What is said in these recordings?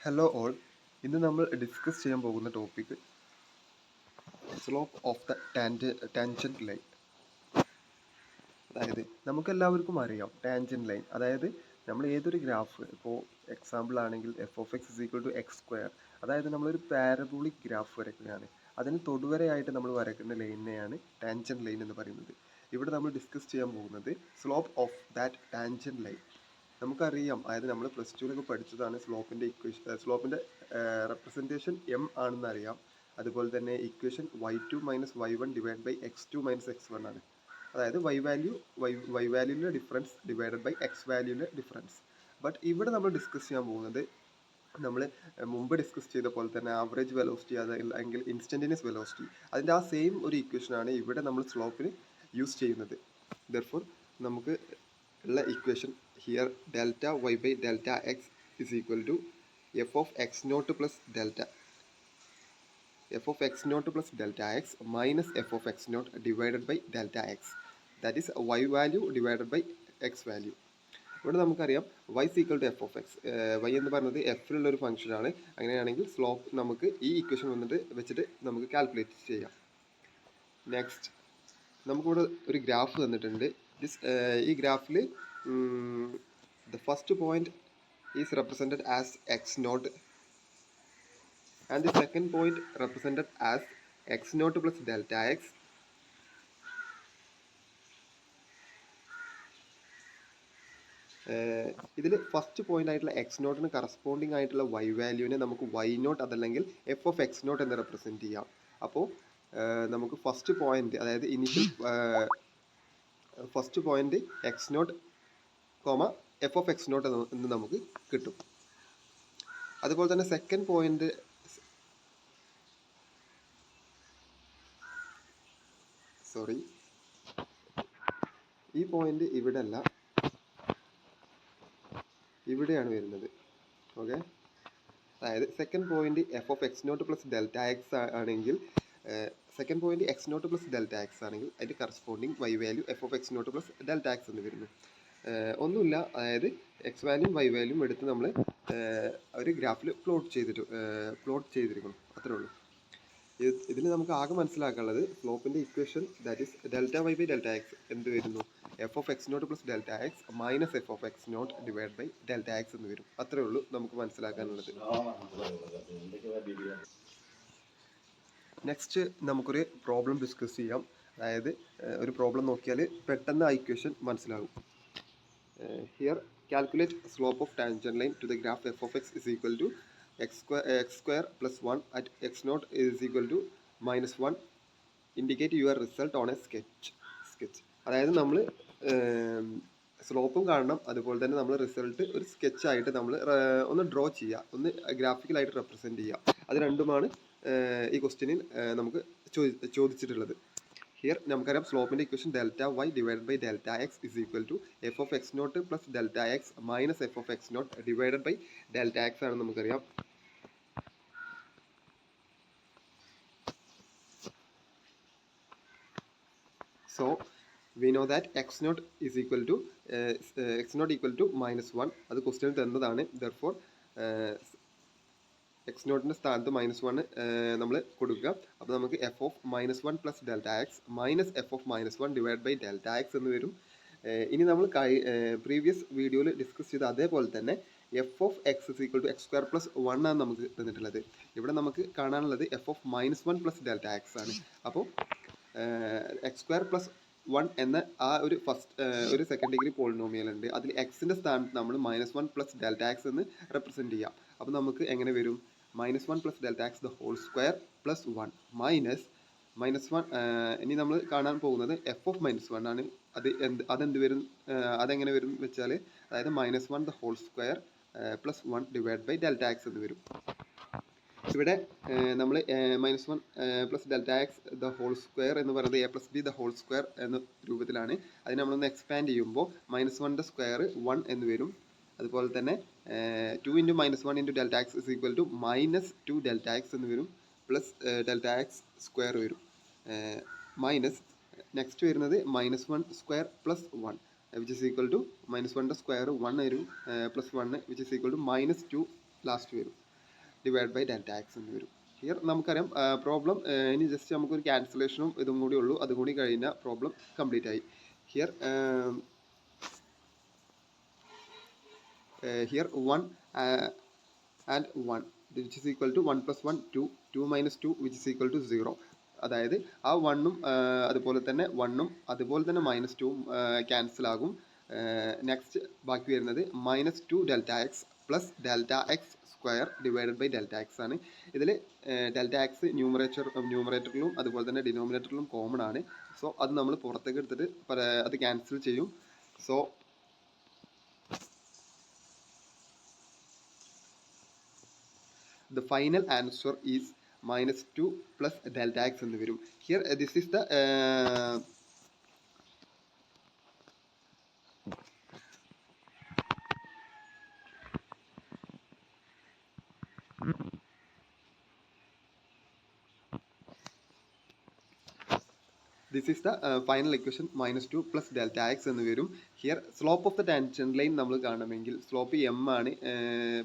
Hello all, ഇന്ന് നമ്മൾ discuss ചെയ്യാൻ പോകുന്ന topic slope of the tangent line. അതായത് നമുക്കെല്ലാവർക്കും അറിയാം ടാൻജൻറ്റ് ലൈൻ. അതായത് നമ്മൾ ഏതൊരു ഗ്രാഫ്, ഇപ്പോൾ എക്സാമ്പിൾ ആണെങ്കിൽ F of X is equal to X square, അതായത് നമ്മളൊരു പാരബോളിക് ഗ്രാഫ് വരയ്ക്കുകയാണ്, അതിന് തൊടുവരയായിട്ട് നമ്മൾ വരയ്ക്കുന്ന ലൈനിനെയാണ് ടാൻജൻറ്റ് ലൈൻ എന്ന് പറയുന്നത്. ഇവിടെ നമ്മൾ ഡിസ്കസ് ചെയ്യാൻ പോകുന്നത് slope of that tangent line. നമുക്കറിയാം, അതായത് നമ്മൾ പ്ലസ് ടുവിലൊക്കെ പഠിച്ചതാണ് സ്ലോപ്പിൻ്റെ ഇക്വേഷൻ. സ്ലോപ്പിൻ്റെ റെപ്രസെൻറ്റേഷൻ എം ആണെന്ന് അറിയാം. അതുപോലെ തന്നെ equation y2 minus y1 divide by x2 minus x1 ആണ്. അതായത് വൈ വാല്യൂവിലെ ഡിഫറൻസ് ഡിവൈഡഡ് ബൈ എക്സ് വാല്യൂവിലെ ഡിഫറൻസ്. ബട്ട് ഇവിടെ നമ്മൾ ഡിസ്കസ് ചെയ്യാൻ പോകുന്നത് നമ്മൾ മുമ്പ് ഡിസ്കസ് ചെയ്ത പോലെ തന്നെ ആവറേജ് വെലോസിറ്റി, അല്ലെങ്കിൽ ഇൻസ്റ്റൻറ്റേനിയസ് വെലോസിറ്റി, അതിൻ്റെ ആ സെയിം ഒരു ഇക്വേഷനാണ് ഇവിടെ നമ്മൾ സ്ലോപ്പിന് യൂസ് ചെയ്യുന്നത്. ദെർഫോർ നമുക്ക് ഉള്ള equation here delta Y by delta X is equal to F of X not plus delta plus delta x minus f of x naught divided by delta x, that is y value divided by x value. ഇവിടെ നമുക്കറിയാം y is equal to f of x. y എന്ന് പറയുന്നത് എഫിലുള്ളൊരു ഫംഗ്ഷനാണ്. അങ്ങനെയാണെങ്കിൽ slope നമുക്ക് ഈ equation വെച്ചിട്ട് നമുക്ക് കാൽക്കുലേറ്റ് ചെയ്യാം. നെക്സ്റ്റ്, നമുക്കിവിടെ ഒരു ഗ്രാഫ് തന്നിട്ടുണ്ട്. ഈ ഗ്രാഫിൽ the first point is represented as X not and the second point represented as x naught plus delta x. ഇതിൽ ഫസ്റ്റ് പോയിന്റ് ആയിട്ടുള്ള എക്സ് നോട്ടിന് കറസ്പോണ്ടിങ് ആയിട്ടുള്ള വൈ വാല്യൂവിനെ നമുക്ക് വൈ നോട്ട് അതല്ലെങ്കിൽ എഫ് ഓഫ് എക്സ് നോട്ട് എന്ന് റെപ്രസെൻറ്റ് ചെയ്യാം. അപ്പോൾ നമുക്ക് ഫസ്റ്റ് പോയിന്റ്, അതായത് initial first point X not comma F of X not എന്ന് നമുക്ക് കിട്ടും. അതുപോലെ തന്നെ സെക്കൻഡ് പോയിന്റ്, ഈ പോയിന്റ് ഇവിടെ അല്ല, ഇവിടെയാണ് വരുന്നത്. ഓക്കെ, അതായത് second point F of X not plus delta X ആണെങ്കിൽ, second point X not plus delta X ആണെങ്കിൽ അതിൻ്റെ corresponding Y value F of X not plus delta X എന്ന് വരുന്നു. ഒന്നുമില്ല, അതായത് എക്സ് വാല്യൂം വൈ വാല്യൂം എടുത്ത് നമ്മൾ ഒരു ഗ്രാഫിൽ പ്ലോട്ട് ചെയ്തിരിക്കണം, അത്രേ ഉള്ളൂ. ഇതിൽ നമുക്ക് ആകെ മനസ്സിലാക്കാനുള്ളത് സ്ലോപ്പിൻ്റെ equation, that is delta Y by delta x എന്ത് വരുന്നു, f of X not plus delta X minus F of X naught divide by delta X എന്ന് വരും. അത്രേ ഉള്ളൂ നമുക്ക് മനസ്സിലാക്കാനുള്ളത്. നെക്സ്റ്റ് നമുക്കൊരു പ്രോബ്ലം ഡിസ്കസ് ചെയ്യാം. അതായത് ഒരു പ്രോബ്ലം നോക്കിയാൽ പെട്ടെന്ന് ആ ഇക്വേഷൻ മനസ്സിലാകും. Here calculate slope of tangent line to the graph f of X is equal to x square plus 1 at x naught is equal to minus 1. Indicate your result on a sketch. അതായത് നമ്മൾ സ്ലോപ്പും കാണണം, അതുപോലെ തന്നെ നമ്മൾ result ഒരു സ്കെച്ചായിട്ട് നമ്മൾ ഒന്ന് draw ചെയ്യുക, ഒന്ന് ഗ്രാഫിക്കലായിട്ട് റെപ്രസെൻറ്റ് ചെയ്യുക. അത് രണ്ടുമാണ് ഈ ക്വസ്റ്റ്യനിൽ നമുക്ക് ചോദിച്ചിട്ടുള്ളത്. ഹിയർ നമുക്കറിയാം സ്ലോപ്പിൻ്റെ equation delta y divided by delta X is equal to F of X not plus delta X minus F of X naught divided by delta x ആണെന്ന് നമുക്കറിയാം. So we know that x naught is equal to minus 1. അത് question തന്നതാണ്. Therefore X നോട്ടിൻ്റെ സ്ഥാനത്ത് -1 നമ്മൾ കൊടുക്കുക. അപ്പോൾ നമുക്ക് F of -1 plus delta X minus F of -1 divide by delta X എന്ന് വരും. ഇനി നമ്മൾ പ്രീവിയസ് വീഡിയോയിൽ ഡിസ്കസ് ചെയ്ത അതേപോലെ തന്നെ F of X is equal to X square plus 1 ആണ് നമുക്ക് തന്നിട്ടുള്ളത്. ഇവിടെ നമുക്ക് കാണാനുള്ളത് F of -1 plus delta X ആണ്. അപ്പോൾ എക്സ് സ്ക്വയർ പ്ലസ് 1 എന്ന ആ ഒരു സെക്കൻഡ് ഡിഗ്രി പോളിനോമിയൽ ഉണ്ട്. അതിൽ എക്സിൻ്റെ സ്ഥാനത്ത് നമ്മൾ -1 പ്ലസ് ഡെൽറ്റ എക്സ് എന്ന് റെപ്രസെൻറ്റ് ചെയ്യാം. അപ്പോൾ നമുക്ക് എങ്ങനെ വരും, -1 plus delta X the whole square plus 1 -1. ഇനി നമ്മൾ കാണാൻ പോകുന്നത് എഫ് ഓഫ് -1 ആണ്. അതെന്ത് വരും, അതെങ്ങനെ വരും വെച്ചാൽ, അതായത് -1 the whole square plus 1 divide by delta X എന്ന് വരും. ഇവിടെ നമ്മൾ -1 plus delta X the whole square എന്ന് പറയുന്നത് A plus B the whole square എന്ന രൂപത്തിലാണ്. അതിന് നമ്മളൊന്ന് എക്സ്പാൻഡ് ചെയ്യുമ്പോൾ -1 സ്ക്വയർ 1 എന്ന് വരും. അതുപോലെ തന്നെ 2 × -1 × delta X is equal to -2 delta X എന്ന് വരും, പ്ലസ് ഡെൽറ്റ എക്സ് സ്ക്വയർ വരും. മൈനസ് നെക്സ്റ്റ് വരുന്നത് -1 square plus 1 which is equal to -1 square 1 വരും, plus 1 which is equal to -2 last വരും. ഡിവൈഡ് ബൈ ഡെൽറ്റ എക്സ് എന്ന് വരും. ഹിയർ നമുക്കറിയാം problem ഇനി ജസ്റ്റ് നമുക്കൊരു ക്യാൻസലേഷനും ഇതും കൂടി ഉള്ളൂ, അതും കൂടി കഴിഞ്ഞാൽ പ്രോബ്ലം കംപ്ലീറ്റ് ആയി. Here here 1 and 1 which is equal to 1 plus 1 2 2 minus 2 which is equal to 0. അതായത് ആ 1ഉം അതുപോലെ തന്നെ 1ഉം അതുപോലെ തന്നെ മൈനസ് 2ഉം ക്യാൻസൽ ആകും. നെക്സ്റ്റ് ബാക്കി വരുന്നത് -2 delta X plus delta X square divided by delta X ആണ്. ഇതിൽ ഡെൽറ്റ എക്സ് ന്യൂമറേറ്ററിലും അതുപോലെ തന്നെ ഡിനോമിനേറ്ററിലും കോമൺ ആണ്. സോ അത് നമ്മൾ പുറത്തേക്ക് എടുത്തിട്ട് അത് ക്യാൻസൽ ചെയ്യും. So the final answer is -2 plus delta x എന്ന് വരും. Here this is the final equation -2 plus delta x എന്ന് വരും. Here slope of the tangent line നമ്മൾ കാണണമെങ്കിൽ സ്ലോപ്പ് m ആണ്,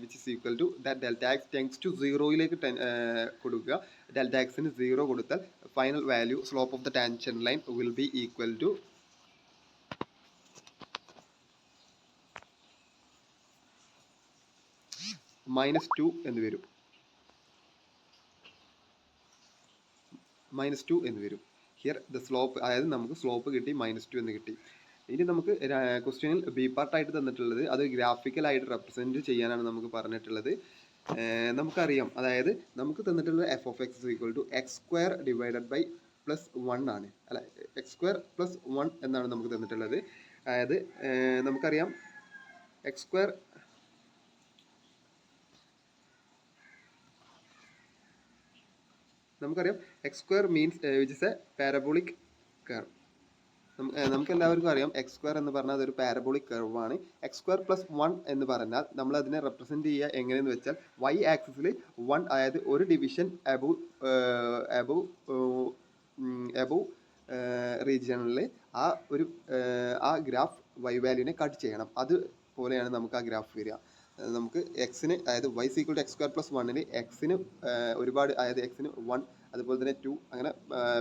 which is equal to that delta x tends to 0യിലേക്ക് കൊടുക്കുക. Delta എക്സിന് 0 കൊടുത്താൽ final value slope of the tangent line will be equal to -2 എന്ന് വരും. -2 എന്ന് വരും. ഹിയർ ദ സ്ലോപ്പ്, അതായത് നമുക്ക് സ്ലോപ്പ് കിട്ടി -2 എന്ന് കിട്ടി. ഇനി നമുക്ക് ക്വസ്റ്റ്യനിൽ ബി പാർട്ടായിട്ട് തന്നിട്ടുള്ളത് അത് ഗ്രാഫിക്കലായിട്ട് റെപ്രസെൻറ്റ് ചെയ്യാനാണ് നമുക്ക് പറഞ്ഞിട്ടുള്ളത്. നമുക്കറിയാം, അതായത് നമുക്ക് തന്നിട്ടുള്ളത് F of X equal to x² divided by +1 ആണ്, അല്ല x² +1 എന്നാണ് നമുക്ക് തന്നിട്ടുള്ളത്. അതായത് നമുക്കറിയാം x² means which is A parabolic curve. നമുക്ക് എല്ലാവർക്കും അറിയാം x² എന്ന് പറഞ്ഞാൽ അതൊരു പാരബോളിക് കർവ് ആണ്. x² +1 എന്ന് പറഞ്ഞാൽ നമ്മൾ അതിനെ റെപ്രസെൻറ്റ് ചെയ്യുക എങ്ങനെയെന്ന് വെച്ചാൽ y ആക്സിസിൽ 1, അതായത് ഒരു ഡിവിഷൻ എബവ് റീജിയണിൽ ആ ഗ്രാഫ് y വാല്യൂവിനെ കട്ട് ചെയ്യണം. അതുപോലെയാണ് നമുക്ക് ആ ഗ്രാഫ് വരിക. നമുക്ക് എക്സിന്, അതായത് y = x² +1ന് എക്സിന് ഒരുപാട്, അതായത് എക്സിന് 1 അതുപോലെ തന്നെ 2 അങ്ങനെ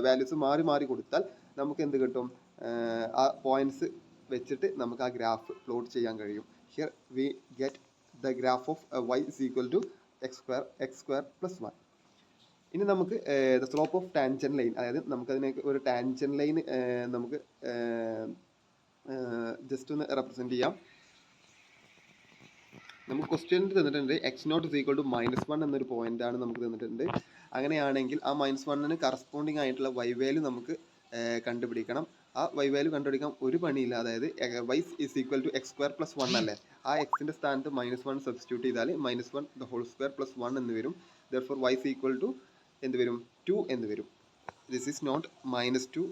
വാല്യൂസ് മാറി മാറി കൊടുത്താൽ നമുക്ക് എന്ത് കിട്ടും? ആ പോയിന്റ്സ് വെച്ചിട്ട് നമുക്ക് ആ ഗ്രാഫ് പ്ലോട്ട് ചെയ്യാൻ കഴിയും. Here we get the graph of y = x² +1. ഇനി നമുക്ക് the slope of tangent line, അതായത് നമുക്കതിനെ ഒരു ടാൻജന്റ് ലൈൻ നമുക്ക് ജസ്റ്റ് ഒന്ന് റെപ്രസെൻറ്റ് ചെയ്യാം. നമുക്ക് ക്വസ്റ്റ്യനിൽ തന്നിട്ടുണ്ട് x0 = -1 എന്നൊരു പോയിന്റ് ആണ് നമുക്ക് തന്നിട്ടുണ്ട്. അങ്ങനെയാണെങ്കിൽ ആ -1ന് കറസ്പോണ്ടിങ് ആയിട്ടുള്ള y വാല്യൂ നമുക്ക് കണ്ടുപിടിക്കണം. ആ y വാല്യൂ കണ്ടുപിടിക്കാൻ ഒരു പണിയില്ല. അതായത് y = x² +1 അല്ലേ, ആ എക്സിൻ്റെ സ്ഥാനത്ത് -1 സബ്സ്റ്റിറ്റ്യൂട്ട് ചെയ്താൽ -1² +1 എന്ന് വരും. therefore y = എന്ത് വരും? 2 എന്ന് വരും. this is not -2,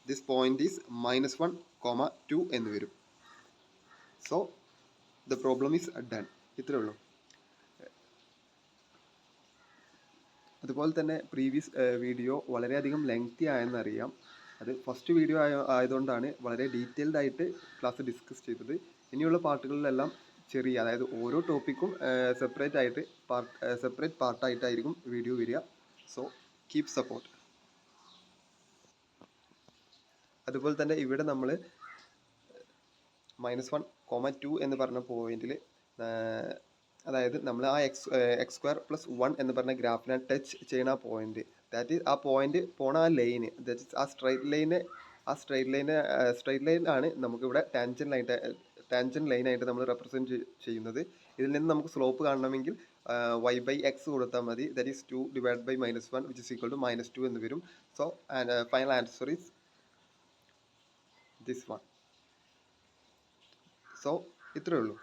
this point is -1, 2 എന്ന് വരും. so the problem is done. ഇത്രേ ഉള്ളൂ. അതുപോലെ തന്നെ പ്രീവിയസ് വീഡിയോ വളരെയധികം ലെങ്തി ആയെന്നറിയാം. അത് ഫസ്റ്റ് വീഡിയോ ആയതുകൊണ്ടാണ് വളരെ ഡീറ്റെയിൽഡ് ആയിട്ട് ക്ലാസ് ഡിസ്കസ് ചെയ്തത്. ഇനിയുള്ള പാർട്ടുകളിലെല്ലാം ചെറിയ, അതായത് ഓരോ ടോപ്പിക്കും സെപ്പറേറ്റ് പാർട്ടായിട്ടായിരിക്കും വീഡിയോ വരിക. So keep support. അതുപോലെ തന്നെ ഇവിടെ നമ്മൾ -1, 2 എന്ന് പറഞ്ഞ പോയിന്റിൽ, അതായത് നമ്മൾ ആ x² +1 എന്ന് പറഞ്ഞ ഗ്രാഫിനെ ടച്ച് ചെയ്യുന്ന ആ പോയിന്റ്, ദാറ്റ് ഈസ് ആ പോയിന്റ് പോണ ആ ലൈന്, ദാറ്റ് ഈസ് ആ സ്ട്രൈറ്റ് ലൈൻ ആണ് നമുക്കിവിടെ ടാൻജന്റ് ലൈനായിട്ട് നമ്മൾ റെപ്രസെൻറ്റ് ചെയ്യുന്നത്. ഇതിൽ നിന്ന് നമുക്ക് സ്ലോപ്പ് കാണണമെങ്കിൽ y/x കൊടുത്താൽ മതി. That is 2 divide by -1 which is equal to -2 എന്ന് വരും. So final answer is this one. So ഇത്രയേ ഉള്ളൂ.